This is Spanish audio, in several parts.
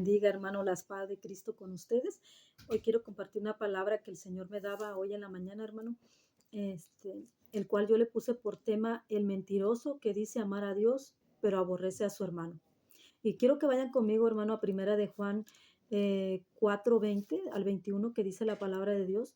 bendiga, hermano, la espada de Cristo con ustedes. Hoy quiero compartir una palabra que el Señor me daba hoy en la mañana, hermano, el cual yo le puse por tema el mentiroso que dice amar a Dios, pero aborrece a su hermano. Y quiero que vayan conmigo, hermano, a primera de Juan 4:20 al 21, que dice la palabra de Dios.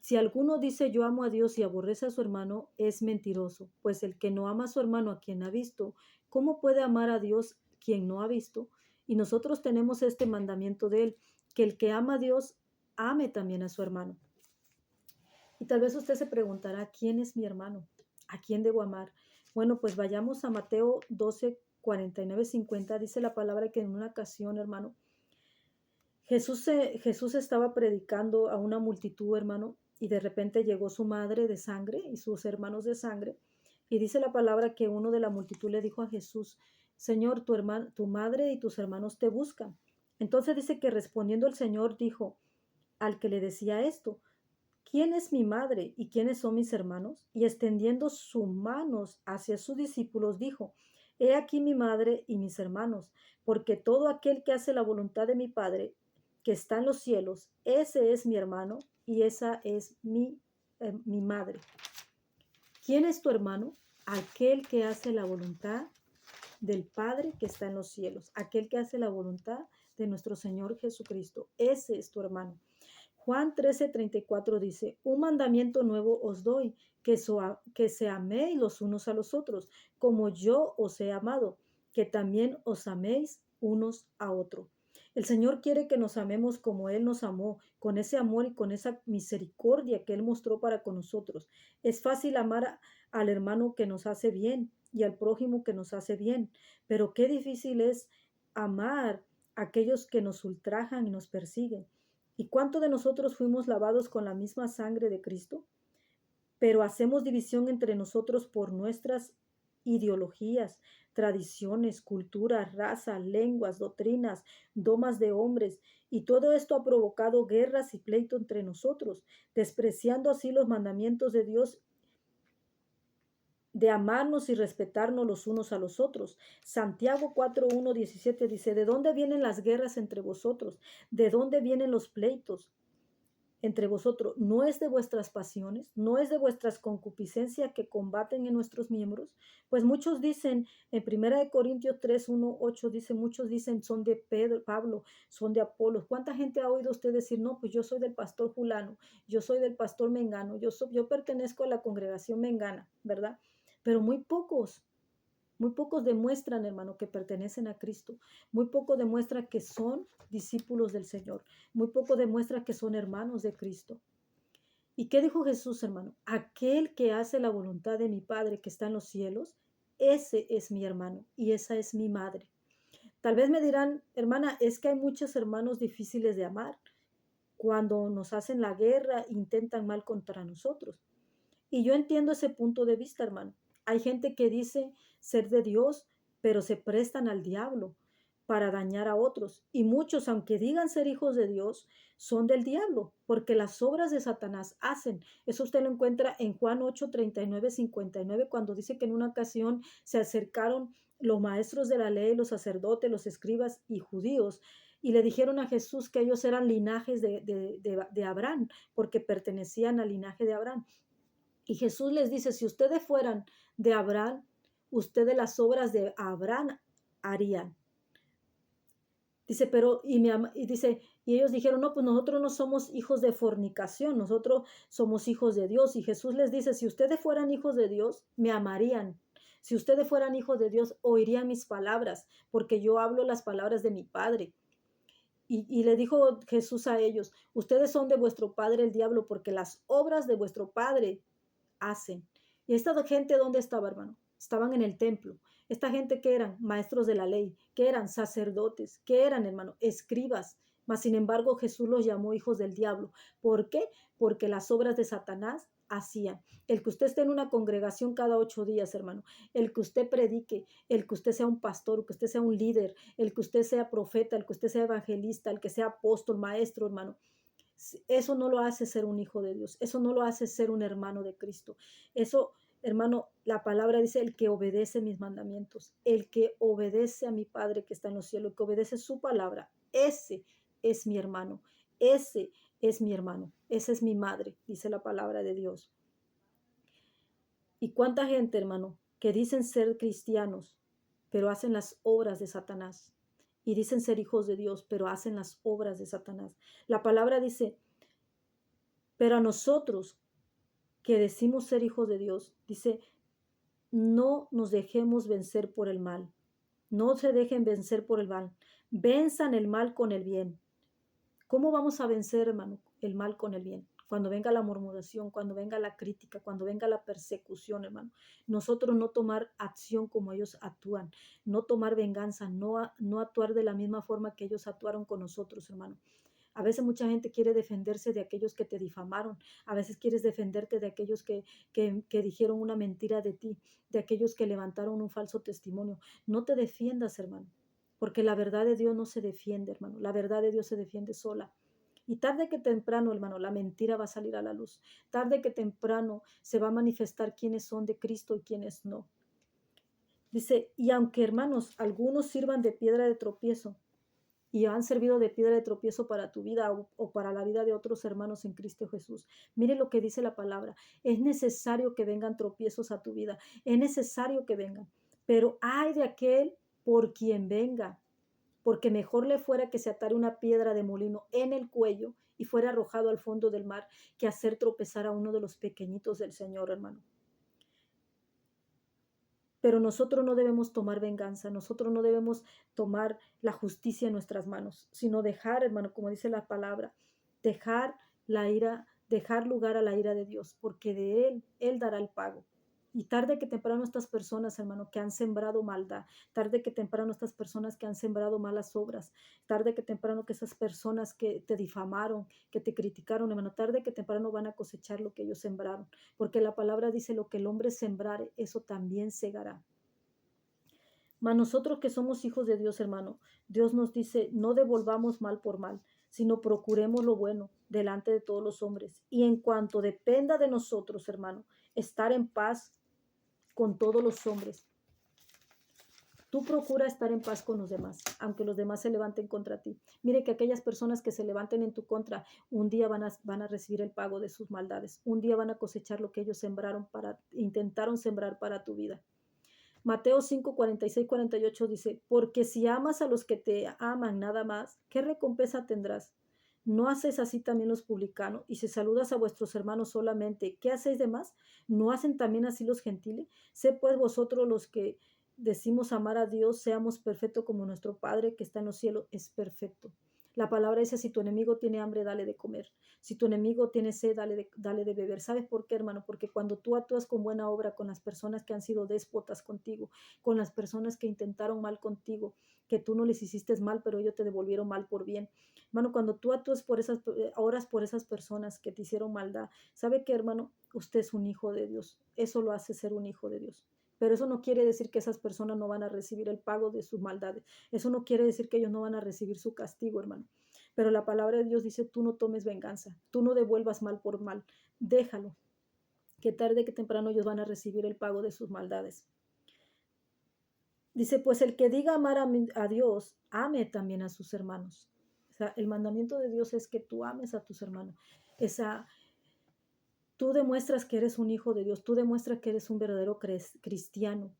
Si alguno dice yo amo a Dios y aborrece a su hermano, es mentiroso, pues el que no ama a su hermano a quien ha visto, ¿cómo puede amar a Dios quien no ha visto? Y nosotros tenemos este mandamiento de él, que el que ama a Dios ame también a su hermano. Y tal vez usted se preguntará, ¿quién es mi hermano? ¿A quién debo amar? Bueno, pues vayamos a Mateo 12:49-50. Dice la palabra que en una ocasión, hermano, Jesús estaba predicando a una multitud, hermano, y de repente llegó su madre de sangre y sus hermanos de sangre. Y dice la palabra que uno de la multitud le dijo a Jesús, Señor, tu madre y tus hermanos te buscan. Entonces dice que respondiendo el Señor dijo al que le decía esto, ¿quién es mi madre y quiénes son mis hermanos? Y extendiendo sus manos hacia sus discípulos dijo, He aquí mi madre y mis hermanos, porque todo aquel que hace la voluntad de mi Padre, que está en los cielos, ese es mi hermano y esa es mi madre. ¿Quién es tu hermano? Aquel que hace la voluntad del Padre que está en los cielos, aquel que hace la voluntad de nuestro Señor Jesucristo. Ese es tu hermano. Juan 13:34 dice, un mandamiento nuevo os doy, que se améis los unos a los otros, como yo os he amado, que también os améis unos a otros. El Señor quiere que nos amemos como Él nos amó, con ese amor y con esa misericordia que Él mostró para con nosotros. Es fácil amar al hermano que nos hace bien y al prójimo que nos hace bien, pero qué difícil es amar a aquellos que nos ultrajan y nos persiguen. ¿Y cuánto de nosotros fuimos lavados con la misma sangre de Cristo? Pero hacemos división entre nosotros por nuestras ideologías, tradiciones, culturas, raza, lenguas, doctrinas, domas de hombres, y todo esto ha provocado guerras y pleito entre nosotros, despreciando así los mandamientos de Dios de amarnos y respetarnos los unos a los otros. Santiago 4:1-17 dice, ¿de dónde vienen las guerras entre vosotros? ¿De dónde vienen los pleitos entre vosotros? ¿No es de vuestras pasiones? ¿No es de vuestras concupiscencias que combaten en nuestros miembros? Pues muchos dicen, en 1 Corintios 3:1-8 dice, muchos dicen son de Pedro, Pablo, son de Apolos. ¿Cuánta gente ha oído usted decir, no, pues yo soy del pastor fulano, yo soy del pastor mengano, yo pertenezco a la congregación mengana, ¿verdad? Pero muy pocos demuestran, hermano, que pertenecen a Cristo. Muy poco demuestran que son discípulos del Señor. Muy poco demuestra que son hermanos de Cristo. ¿Y qué dijo Jesús, hermano? Aquel que hace la voluntad de mi Padre que está en los cielos, ese es mi hermano y esa es mi madre. Tal vez me dirán, hermana, es que hay muchos hermanos difíciles de amar. Cuando nos hacen la guerra, intentan mal contra nosotros. Y yo entiendo ese punto de vista, hermano. Hay gente que dice ser de Dios, pero se prestan al diablo para dañar a otros. Y muchos, aunque digan ser hijos de Dios, son del diablo, porque las obras de Satanás hacen. Eso usted lo encuentra en Juan 8:39-59, cuando dice que en una ocasión se acercaron los maestros de la ley, los sacerdotes, los escribas y judíos, y le dijeron a Jesús que ellos eran linajes de Abraham, porque pertenecían al linaje de Abraham. Y Jesús les dice, si ustedes fueran de Abraham, ustedes las obras de Abraham harían. Dice, y ellos dijeron, no, pues nosotros no somos hijos de fornicación, nosotros somos hijos de Dios. Y Jesús les dice, si ustedes fueran hijos de Dios, me amarían. Si ustedes fueran hijos de Dios, oirían mis palabras, porque yo hablo las palabras de mi Padre. Y le dijo Jesús a ellos, ustedes son de vuestro padre el diablo, porque las obras de vuestro padre hacen. ¿Y esta gente dónde estaba, hermano? Estaban en el templo. Esta gente que eran maestros de la ley, que eran sacerdotes, que eran, hermano, escribas. Mas, sin embargo, Jesús los llamó hijos del diablo. ¿Por qué? Porque las obras de Satanás hacían. El que usted esté en una congregación cada 8 días, hermano, el que usted predique, el que usted sea un pastor, el que usted sea un líder, el que usted sea profeta, el que usted sea evangelista, el que sea apóstol, maestro, hermano, eso no lo hace ser un hijo de Dios, eso no lo hace ser un hermano de Cristo. Eso Hermano, la palabra dice el que obedece mis mandamientos, el que obedece a mi Padre que está en los cielos, el que obedece su palabra, ese es mi hermano, ese es mi hermano, esa es mi madre, dice la palabra de Dios. ¿Y cuánta gente, hermano, que dicen ser cristianos, pero hacen las obras de Satanás? Y dicen ser hijos de Dios, pero hacen las obras de Satanás. La palabra dice, pero a nosotros que decimos ser hijos de Dios, dice, no nos dejemos vencer por el mal. No se dejen vencer por el mal. Venzan el mal con el bien. ¿Cómo vamos a vencer, hermano, el mal con el bien? Cuando venga la murmuración, cuando venga la crítica, cuando venga la persecución, hermano. Nosotros no tomar acción como ellos actúan, no tomar venganza, no actuar de la misma forma que ellos actuaron con nosotros, hermano. A veces mucha gente quiere defenderse de aquellos que te difamaron. A veces quieres defenderte de aquellos que dijeron una mentira de ti, de aquellos que levantaron un falso testimonio. No te defiendas, hermano, porque la verdad de Dios no se defiende, hermano. La verdad de Dios se defiende sola. Y tarde que temprano, hermano, la mentira va a salir a la luz. Tarde que temprano se va a manifestar quiénes son de Cristo y quiénes no. Dice, y aunque, hermanos, algunos sirvan de piedra de tropiezo, y han servido de piedra de tropiezo para tu vida o para la vida de otros hermanos en Cristo Jesús. Mire lo que dice la palabra. Es necesario que vengan tropiezos a tu vida. Es necesario que vengan. Pero ay de aquel por quien venga. Porque mejor le fuera que se atara una piedra de molino en el cuello y fuera arrojado al fondo del mar que hacer tropezar a uno de los pequeñitos del Señor, hermano. Pero nosotros no debemos tomar venganza, nosotros no debemos tomar la justicia en nuestras manos, sino dejar, hermano, como dice la palabra, dejar la ira, dejar lugar a la ira de Dios, porque de Él dará el pago. Y tarde que temprano estas personas, hermano, que han sembrado maldad, tarde que temprano estas personas que han sembrado malas obras, tarde que temprano que esas personas que te difamaron, que te criticaron, hermano, tarde que temprano van a cosechar lo que ellos sembraron, porque la palabra dice lo que el hombre sembrare, eso también segará. Mas nosotros que somos hijos de Dios, hermano, Dios nos dice, no devolvamos mal por mal, sino procuremos lo bueno delante de todos los hombres. Y en cuanto dependa de nosotros, hermano, estar en paz con todos los hombres. Tú procura estar en paz con los demás, aunque los demás se levanten contra ti. Mire que aquellas personas que se levanten en tu contra, un día van a recibir el pago de sus maldades. Un día van a cosechar lo que ellos intentaron sembrar para tu vida. Mateo 5, 46, 48 dice, porque si amas a los que te aman nada más, ¿qué recompensa tendrás? ¿No hacéis así también los publicanos? Y si saludas a vuestros hermanos solamente, ¿qué hacéis de más? ¿No hacen también así los gentiles? Sé pues vosotros los que decimos amar a Dios, seamos perfectos como nuestro Padre que está en los cielos es perfecto. La palabra dice, si tu enemigo tiene hambre, dale de comer. Si tu enemigo tiene sed, dale de beber. ¿Sabes por qué, hermano? Porque cuando tú actúas con buena obra con las personas que han sido déspotas contigo, con las personas que intentaron mal contigo, que tú no les hiciste mal, pero ellos te devolvieron mal por bien. Hermano, cuando tú actúas oras por esas personas que te hicieron maldad, ¿sabe qué, hermano? Usted es un hijo de Dios. Eso lo hace ser un hijo de Dios. Pero eso no quiere decir que esas personas no van a recibir el pago de sus maldades. Eso no quiere decir que ellos no van a recibir su castigo, hermano. Pero la palabra de Dios dice, tú no tomes venganza, tú no devuelvas mal por mal, déjalo, que tarde que temprano ellos van a recibir el pago de sus maldades. Dice, pues el que diga amar a Dios, ame también a sus hermanos. O sea, el mandamiento de Dios es que tú ames a tus hermanos. Tú demuestras que eres un hijo de Dios, tú demuestras que eres un verdadero cristiano,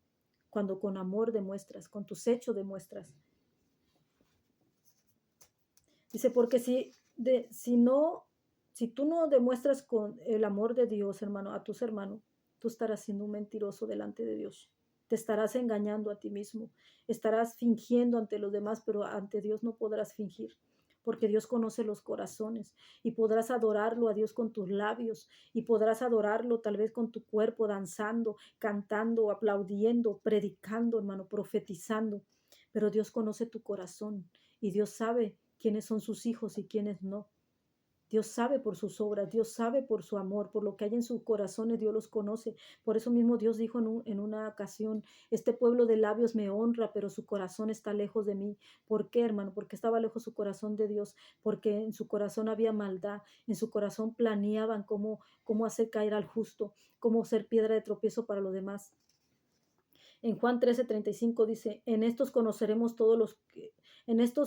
cuando con amor demuestras, con tus hechos demuestras. Dice, porque si tú no demuestras con el amor de Dios, hermano, a tus hermanos, tú estarás siendo un mentiroso delante de Dios. Te estarás engañando a ti mismo. Estarás fingiendo ante los demás, pero ante Dios no podrás fingir, porque Dios conoce los corazones y podrás adorarlo a Dios con tus labios y podrás adorarlo tal vez con tu cuerpo, danzando, cantando, aplaudiendo, predicando, hermano, profetizando. Pero Dios conoce tu corazón y Dios sabe quiénes son sus hijos y quiénes no. Dios sabe por sus obras, Dios sabe por su amor, por lo que hay en sus corazones, Dios los conoce. Por eso mismo Dios dijo en una ocasión, este pueblo de labios me honra, pero su corazón está lejos de mí. ¿Por qué, hermano? Porque estaba lejos su corazón de Dios, porque en su corazón había maldad, en su corazón planeaban cómo hacer caer al justo, cómo ser piedra de tropiezo para los demás. En Juan 13:35 dice, en estos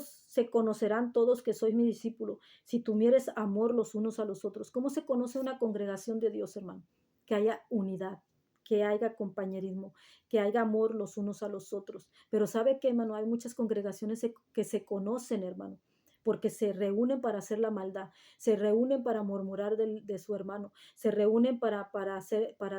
se conocerán todos que sois mi discípulo, si tuvieres amor los unos a los otros. ¿Cómo se conoce una congregación de Dios, hermano? Que haya unidad, que haya compañerismo, que haya amor los unos a los otros. Pero ¿sabe qué, hermano? Hay muchas congregaciones que se conocen, hermano, porque se reúnen para hacer la maldad, se reúnen para murmurar de su hermano, se reúnen para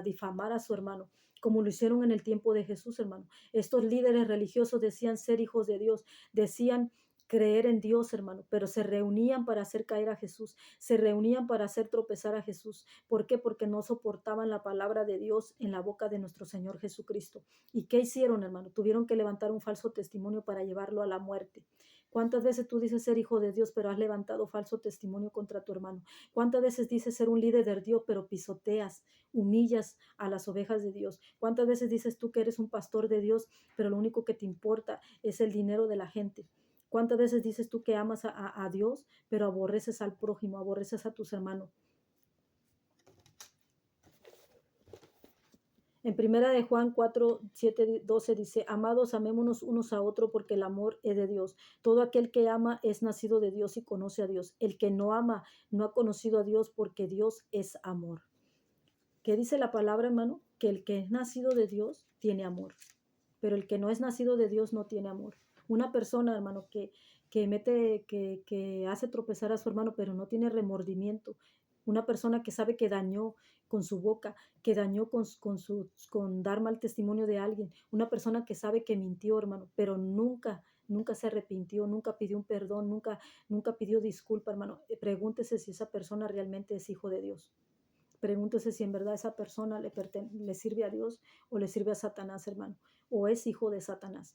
difamar a su hermano, como lo hicieron en el tiempo de Jesús, hermano. Estos líderes religiosos decían ser hijos de Dios, decían creer en Dios, hermano, pero se reunían para hacer caer a Jesús, se reunían para hacer tropezar a Jesús. ¿Por qué? Porque no soportaban la palabra de Dios en la boca de nuestro Señor Jesucristo. ¿Y qué hicieron, hermano? Tuvieron que levantar un falso testimonio para llevarlo a la muerte. ¿Cuántas veces tú dices ser hijo de Dios, pero has levantado falso testimonio contra tu hermano? ¿Cuántas veces dices ser un líder de Dios, pero pisoteas, humillas a las ovejas de Dios? ¿Cuántas veces dices tú que eres un pastor de Dios, pero lo único que te importa es el dinero de la gente? ¿Cuántas veces dices tú que amas a Dios, pero aborreces al prójimo, aborreces a tus hermanos? En primera de Juan 4, 7, 12 dice, amados, amémonos unos a otros porque el amor es de Dios. Todo aquel que ama es nacido de Dios y conoce a Dios. El que no ama no ha conocido a Dios porque Dios es amor. ¿Qué dice la palabra, hermano? Que el que es nacido de Dios tiene amor, pero el que no es nacido de Dios no tiene amor. Una persona, hermano, que hace tropezar a su hermano, pero no tiene remordimiento. Una persona que sabe que dañó con su boca, que dañó con dar mal testimonio de alguien. Una persona que sabe que mintió, hermano, pero nunca se arrepintió, nunca pidió un perdón, nunca pidió disculpa, hermano. Pregúntese si esa persona realmente es hijo de Dios. Pregúntese si en verdad esa persona le sirve a Dios o le sirve a Satanás, hermano, o es hijo de Satanás.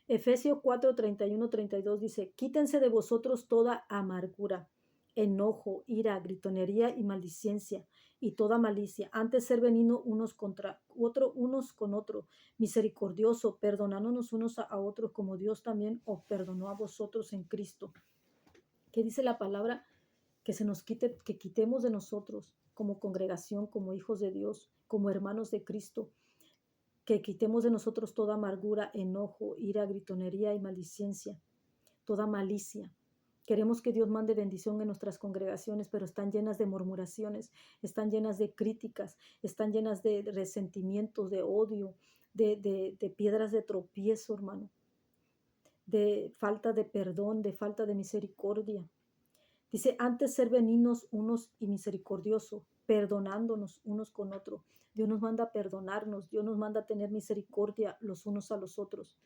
Efesios 4, 31, 32 dice, quítense de vosotros toda amargura, enojo, ira, gritonería y maldicencia y toda malicia. Antes ser benignos unos con otros, misericordioso, perdonándonos unos a otros como Dios también os perdonó a vosotros en Cristo. ¿Qué dice la palabra? Que quitemos de nosotros como congregación, como hijos de Dios, como hermanos de Cristo, que quitemos de nosotros toda amargura, enojo, ira, gritonería y maldicencia, toda malicia. Queremos que Dios mande bendición en nuestras congregaciones, pero están llenas de murmuraciones, están llenas de críticas, están llenas de resentimientos, de odio, de piedras de tropiezo, hermano, de falta de perdón, de falta de misericordia. Dice, antes ser benignos unos y misericordiosos, perdonándonos unos con otros. Dios nos manda a perdonarnos, Dios nos manda a tener misericordia los unos a los otros.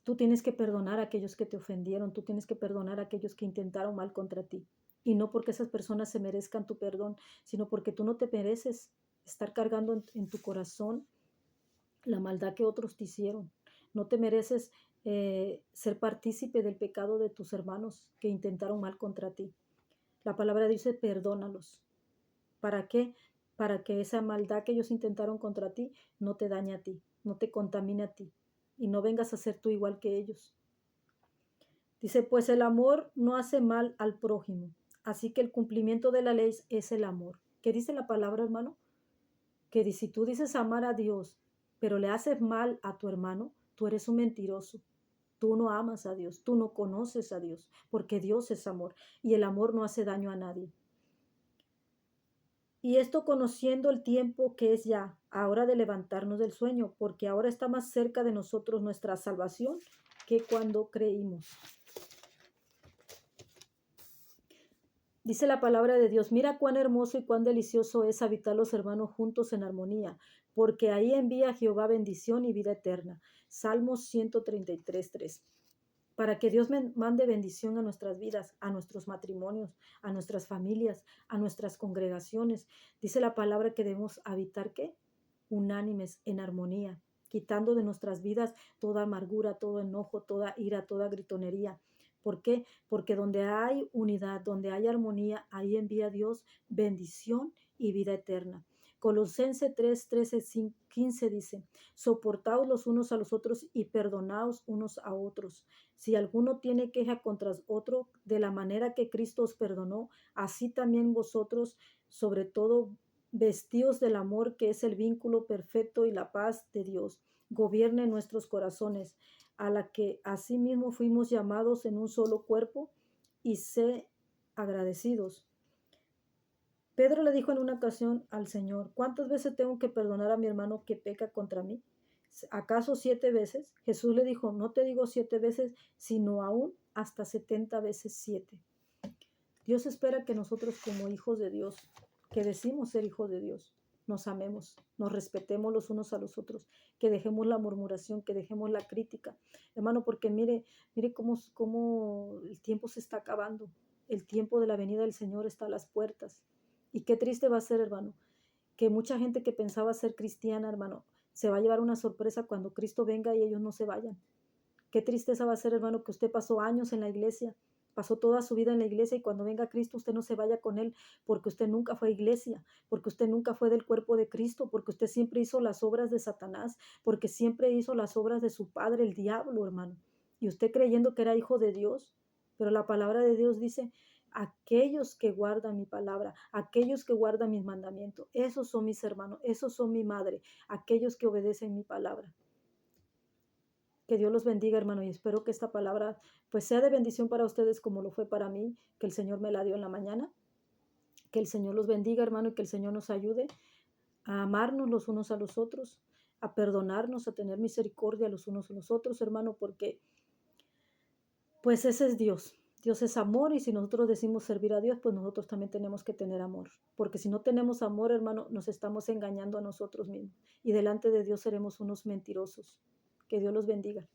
Tú tienes que perdonar a aquellos que te ofendieron, tú tienes que perdonar a aquellos que intentaron mal contra ti. Y no porque esas personas se merezcan tu perdón, sino porque tú no te mereces estar cargando en tu corazón la maldad que otros te hicieron. No te mereces ser partícipe del pecado de tus hermanos que intentaron mal contra ti. La palabra dice, perdónalos. ¿Para qué? Para que esa maldad que ellos intentaron contra ti no te dañe a ti, no te contamine a ti y no vengas a ser tú igual que ellos. Dice, pues el amor no hace mal al prójimo. Así que el cumplimiento de la ley es el amor. ¿Qué dice la palabra, hermano? Que si tú dices amar a Dios, pero le haces mal a tu hermano, tú eres un mentiroso. Tú no amas a Dios, tú no conoces a Dios, porque Dios es amor y el amor no hace daño a nadie. Y esto conociendo el tiempo que es ya, ahora de levantarnos del sueño, porque ahora está más cerca de nosotros nuestra salvación que cuando creímos. Dice la palabra de Dios, mira cuán hermoso y cuán delicioso es habitar los hermanos juntos en armonía, porque ahí envía Jehová bendición y vida eterna. Salmos 133, 3. Para que Dios mande bendición a nuestras vidas, a nuestros matrimonios, a nuestras familias, a nuestras congregaciones. Dice la palabra que debemos habitar, ¿qué? Unánimes, en armonía, quitando de nuestras vidas toda amargura, todo enojo, toda ira, toda gritonería. ¿Por qué? Porque donde hay unidad, donde hay armonía, ahí envía Dios bendición y vida eterna. Colosenses 3, 13, 15 dice, soportaos los unos a los otros y perdonaos unos a otros. Si alguno tiene queja contra otro, de la manera que Cristo os perdonó, así también vosotros, sobre todo, vestíos del amor, que es el vínculo perfecto, y la paz de Dios gobierne nuestros corazones, a la que asimismo fuimos llamados en un solo cuerpo, y sé agradecidos. Pedro le dijo en una ocasión al Señor, ¿cuántas veces tengo que perdonar a mi hermano que peca contra mí? ¿Acaso 7 veces? Jesús le dijo, no te digo 7 veces, sino aún hasta 70 veces 7. Dios espera que nosotros como hijos de Dios, que decimos ser hijos de Dios, nos amemos, nos respetemos los unos a los otros, que dejemos la murmuración, que dejemos la crítica. Hermano, porque mire cómo el tiempo se está acabando. El tiempo de la venida del Señor está a las puertas. Y qué triste va a ser, hermano, que mucha gente que pensaba ser cristiana, hermano, se va a llevar una sorpresa cuando Cristo venga y ellos no se vayan. Qué tristeza va a ser, hermano, que usted pasó años en la iglesia, pasó toda su vida en la iglesia, y cuando venga Cristo usted no se vaya con él, porque usted nunca fue iglesia, porque usted nunca fue del cuerpo de Cristo, porque usted siempre hizo las obras de Satanás, porque siempre hizo las obras de su padre, el diablo, hermano. Y usted creyendo que era hijo de Dios, pero la palabra de Dios dice, aquellos que guardan mi palabra, aquellos que guardan mis mandamientos, esos son mis hermanos, esos son mi madre, aquellos que obedecen mi palabra. Que Dios los bendiga, hermano, y espero que esta palabra pues sea de bendición para ustedes como lo fue para mí, que el Señor me la dio en la mañana. Que el Señor los bendiga, hermano, y que el Señor nos ayude a amarnos los unos a los otros, a perdonarnos, a tener misericordia los unos a los otros, hermano, porque pues ese es Dios. Dios es amor, y si nosotros decimos servir a Dios, pues nosotros también tenemos que tener amor. Porque si no tenemos amor, hermano, nos estamos engañando a nosotros mismos. Y delante de Dios seremos unos mentirosos. Que Dios los bendiga.